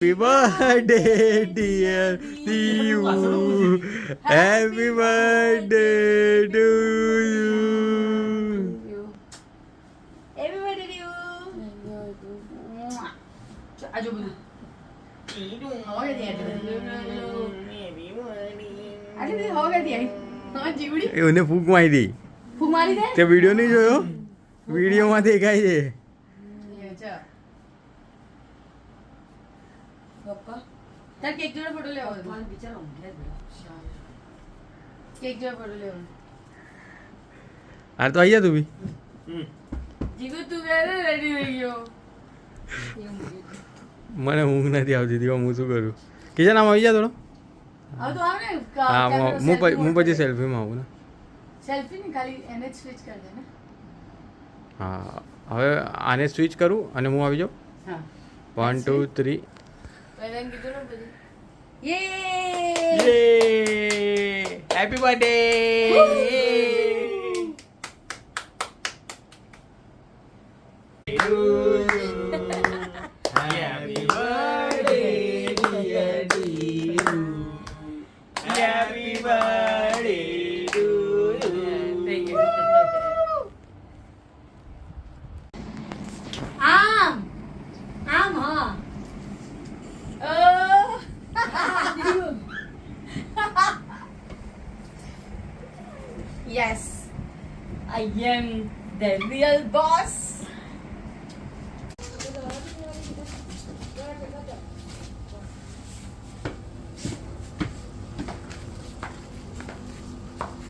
Happy birthday, dear you. Happy birthday to you. Happy birthday to you. આજો બધું. હવે દે આજે હવે દે હા જીવડી એને ફૂક મારી દી. ફૂક મારી દે તે વિડિયો નહીં જોયો? વિડિયોમાં દેખાય છે. પપ્પા તાર કેક જોડે ફોટો લેવો હતો બિચારો કેક જોડે ફોટો લેવો આ તો આઈ જા તું બી. જીગુ તું ક્યારે રેડી થઈ ગયો મને ઊંઘ નથી આવતી હતી. હું શું કરું? કિશન આમ આવી જા થોડો. હવે તો આવે ને હા હું પછી સેલ્ફીમાં આવું ને. સેલ્ફી ને ખાલી એને જ સ્વિચ કરી દે ને. હા હવે આને સ્વિચ કરું અને હું આવી જાઉં. હા 1 2 3. પહેલા કીધું ને બધું happy birthday. Happy birthday, dear Diru. Happy birthday to you. Thank you. આમ હા yes I am the real boss.